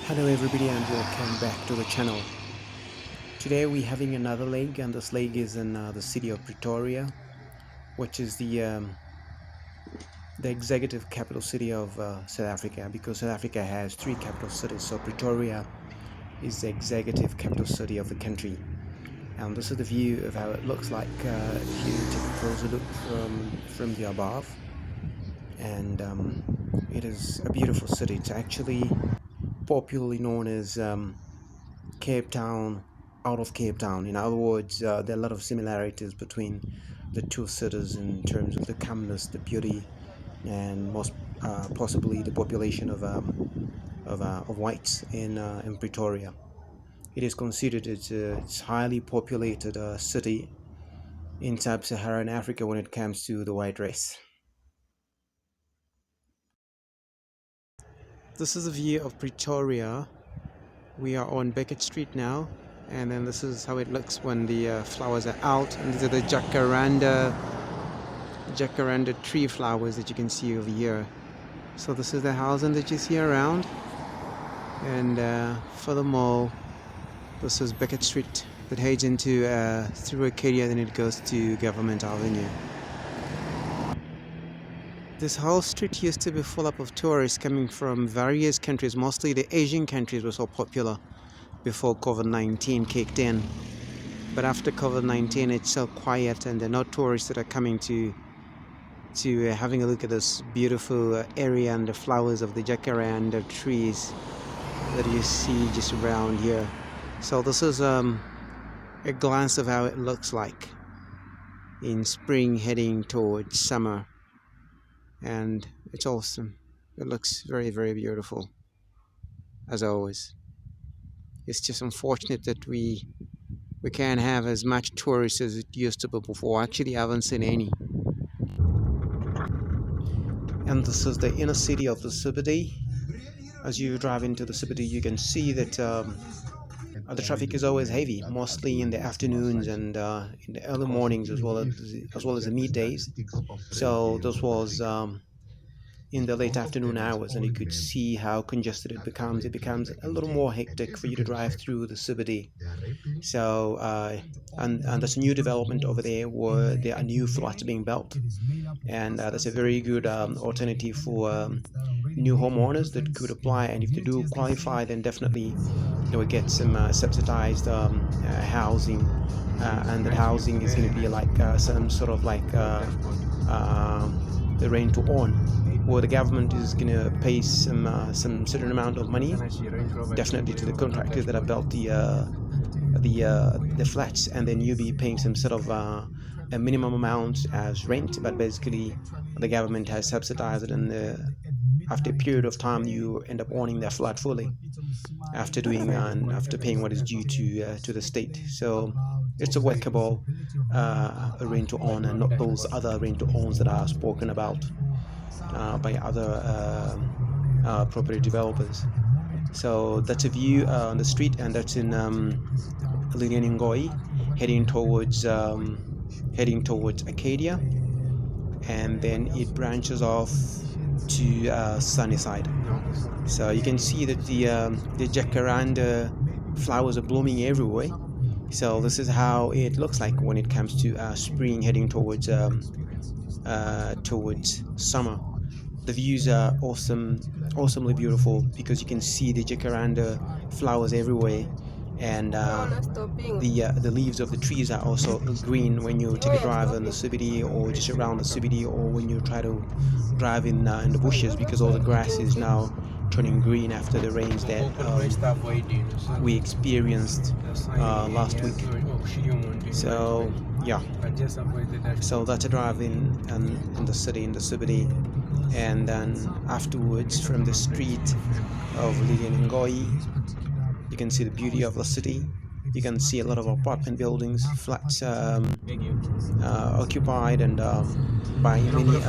Hello everybody and welcome back to the channel. Today we're having another leg, and this leg is in the city of Pretoria, which is the executive capital city of South Africa, because South Africa has three capital cities. So Pretoria is the executive capital city of the country, and this is the view of how it looks like if you take a closer look from the above. And it is a beautiful city. It's actually popularly known as Cape Town out of Cape Town. In other words, there are a lot of similarities between the two cities in terms of the calmness, the beauty, and most possibly the population of whites in Pretoria. It is considered it's highly populated city in sub-Saharan Africa when it comes to the white race. This is a view of Pretoria. We are on Beckett Street now, and then this is how it looks when the flowers are out. And these are the jacaranda tree flowers that you can see over here. So this is the housing that you see around, and furthermore, this is Beckett Street that heads into through Arcadia, then it goes to Government Avenue. This whole street used to be full up of tourists coming from various countries. Mostly the Asian countries were so popular before COVID-19 kicked in. But after COVID-19, it's so quiet, and there are no tourists that are coming to having a look at this beautiful area and the flowers of the jacaranda trees that you see just around here. So this is a glance of how it looks like in spring heading towards summer. And it's awesome. It looks very, very beautiful, as always. It's just unfortunate that we can't have as much tourists as it used to be before. Actually, I haven't seen any. And this is the inner city of the CBD. As you drive into the CBD, you can see that the traffic is always heavy, mostly in the afternoons and in the early mornings, as well as the middays. So this was in the late afternoon hours, and you could see how congested it becomes. It becomes a little more hectic for you to drive through the CBD. So and there's a new development over there where there are new flats being built, and that's a very good alternative for new homeowners that could apply. And if they do qualify, then definitely they will get some subsidized housing, and that housing is going to be like some sort of like the rent to own, where the government is going to pay some certain amount of money, definitely to the contractors that have built the flats, and then you'll be paying some sort of a minimum amount as rent, but basically the government has subsidized it, and after a period of time you end up owning that flat fully after paying what is due to the state. So it's a workable rent to own, and not those other rent to owns that are spoken about by other property developers. So that's a view on the street, and that's in Lilian Ngoyi, heading towards Arcadia, and then it branches off to Sunnyside. So you can see that the jacaranda flowers are blooming everywhere. So this is how it looks like when it comes to spring heading towards summer. The views are awesomely beautiful, because you can see the jacaranda flowers everywhere, and the leaves of the trees are also green when you take a drive in the CBD, or just around the CBD, or when you try to drive in the bushes, because all the grass is now turning green after the rains that we experienced last week. So yeah, so that's a drive in the city, in the CBD. And then afterwards, from the street of Lilian Ngoyi, you can see the beauty of the city. You can see a lot of apartment buildings, flats occupied and by many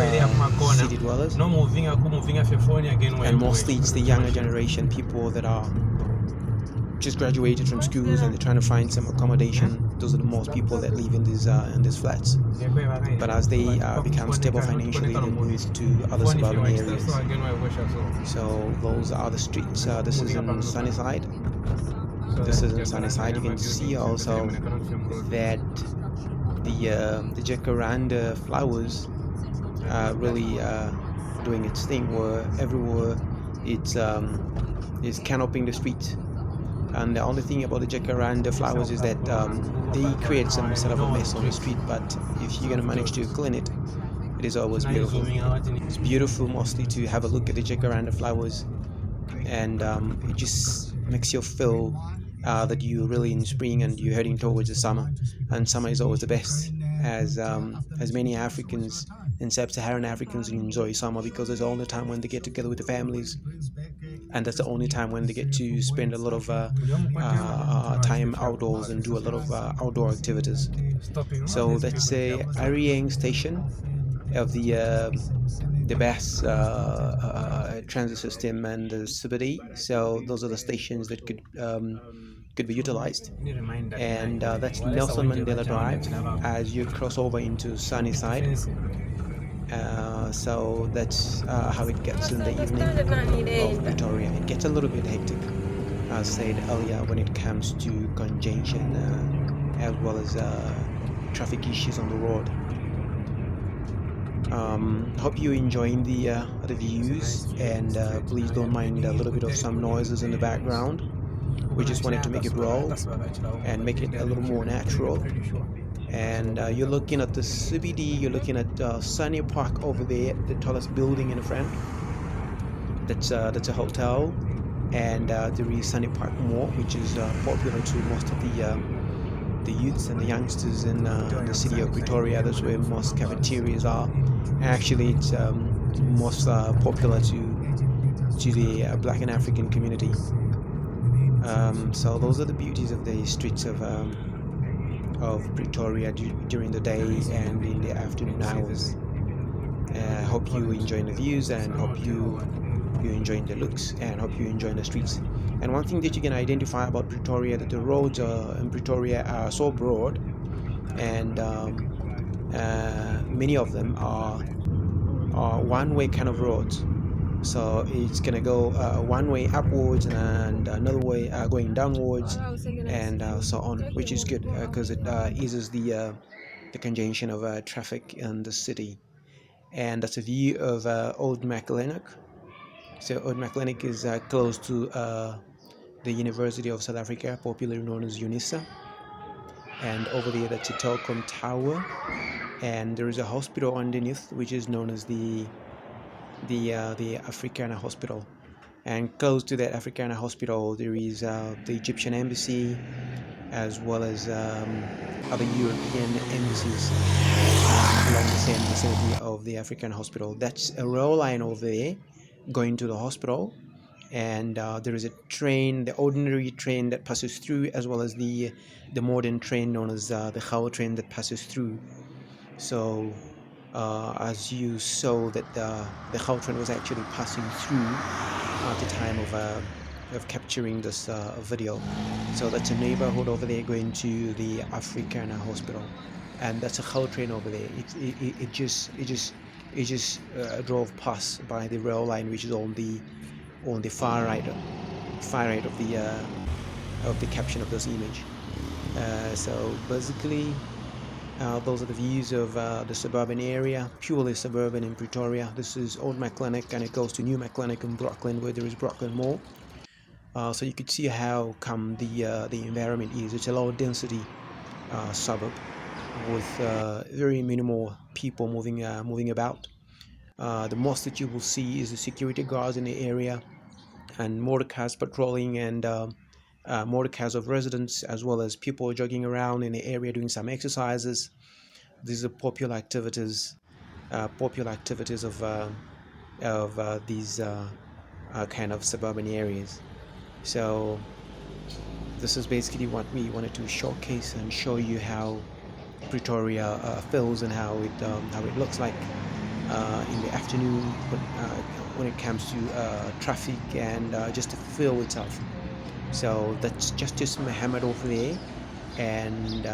city dwellers. And mostly it's the younger generation, people that are just graduated from schools and they're trying to find some accommodation. Those are the most people that live in these flats. But as they become stable financially, they move to other suburban areas. So those are the streets. This is in Sunnyside. This is in Sunnyside. You can see also that the jacaranda flowers are really doing its thing, where everywhere it's canopying the street. And the only thing about the jacaranda flowers is that they create some sort of a mess on the street, but if you're gonna manage to clean it, it is always beautiful. It's beautiful mostly to have a look at the jacaranda flowers, and it just makes you feel that you're really in spring and you're heading towards the summer. And summer is always the best, as many Africans and sub-Saharan Africans enjoy summer, because it's the only time when they get together with the families, and that's the only time when they get to spend a lot of time outdoors and do a lot of outdoor activities. So that's a Ariang station of the best transit system and the CBD. So those are the stations that could be utilized. And that's Nelson Mandela Drive as you cross over into Sunnyside. So that's how it gets in the evening of Pretoria. It gets a little bit hectic, as said earlier, when it comes to congestion as well as traffic issues on the road. Hope you're enjoying the views, and please don't mind a little bit of some noises in the background. We just wanted to make it raw and make it a little more natural. And you're looking at the CBD, you're looking at Sunny Park over there, the tallest building in the front. That's a hotel, and there is Sunny Park Mall, which is popular to most of the youths and the youngsters in the city of Pretoria. That's where most cafeterias are. Actually, it's most popular to the Black and African community. So those are the beauties of the streets of Pretoria during the day and in the afternoon hours. Hope you enjoying the views, and hope you're enjoying the looks, and hope you're enjoying the streets. And one thing that you can identify about Pretoria, that the roads in Pretoria are so broad, and many of them are one-way kind of roads. So it's gonna go one way upwards and another way going downwards, and so on, which is good because it eases the congestion of traffic in the city. And that's a view of Old McLennock. So Old McLennock is close to the University of South Africa, popularly known as UNISA. And over there, that's a telecom tower, and there is a hospital underneath, which is known as the Africana Hospital. And close to that Africana Hospital, there is the Egyptian Embassy, as well as other European embassies along the same vicinity of the African Hospital. That's a rail line over there going to the hospital, and there is a train, the ordinary train that passes through, as well as the modern train known as the Gauw train that passes through. So as you saw that the Gauw train was actually passing through at the time of capturing this video. So that's a neighborhood over there going to the Africana Hospital, and that's a Gauw train over there. It just drove past by the rail line, which is on the far right of the caption of this image. So basically, those are the views of the suburban area, purely suburban in Pretoria. This is Old McLennock, and it goes to New McLennock in Brooklyn, where there is Brooklyn Mall. So you could see how come the environment is. It's a low density suburb with very minimal people moving about. The most that you will see is the security guards in the area, and motor cars patrolling, and motor cars of residents, as well as people jogging around in the area doing some exercises. These are popular activities of these kind of suburban areas. So this is basically what we wanted to showcase and show you how Pretoria feels, and how it looks like in the afternoon when it comes to traffic and just the feel itself. So that's Justice Muhammad over there, and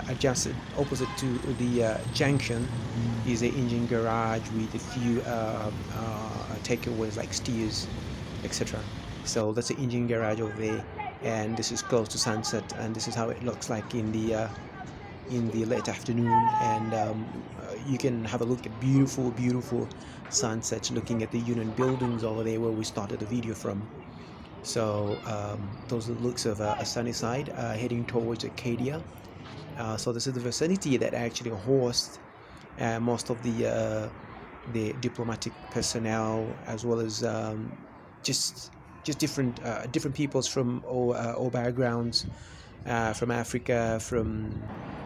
adjacent opposite to the junction is an engine garage with a few takeaways like steers, etc. So that's the engine garage over there, and this is close to sunset, and this is how it looks like in the late afternoon. And you can have a look at beautiful sunsets looking at the Union buildings over there where we started the video from. So those are the looks of a sunny side heading towards Acadia. So this is the vicinity that actually hosts most of the diplomatic personnel, as well as just different peoples from all backgrounds, from Africa, from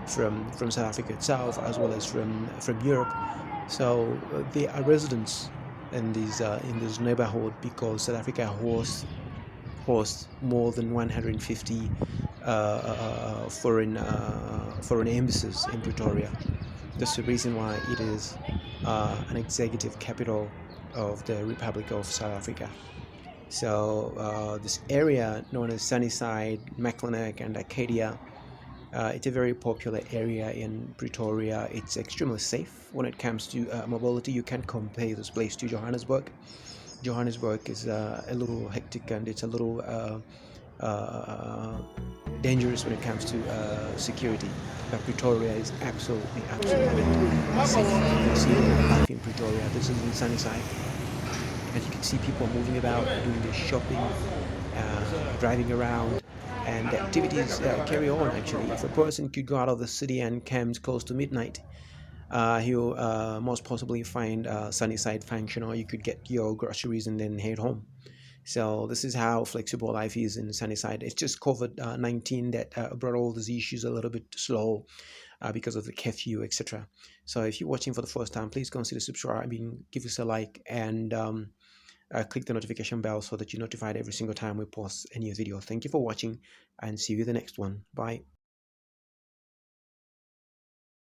South Africa itself, as well as from Europe. So they are residents in this neighborhood because South Africa hosts more than 150 foreign embassies in Pretoria. That's the reason why it is an executive capital of the Republic of South Africa. So this area known as Sunnyside, Mecklenburg, and Acadia, it's a very popular area in Pretoria. It's extremely safe when it comes to mobility. You can't compare this place to Johannesburg. Johannesburg is a little hectic, and it's a little dangerous when it comes to security. But Pretoria is absolutely safe. You can see life in Pretoria. This is in Sunnyside, and you can see people moving about, doing their shopping, driving around, and the activities carry on. Actually, if a person could go out of the city and comes close to midnight, he'll most possibly find Sunnyside functional. You could get your groceries and then head home. So this is how flexible life is in Sunnyside. It's just COVID-19 that brought all these issues a little bit slow because of the curfew, etc. So if you're watching for the first time, please consider subscribing, give us a like, and click the notification bell so that you're notified every single time we post a new video. Thank you for watching, and see you in the next one. Bye.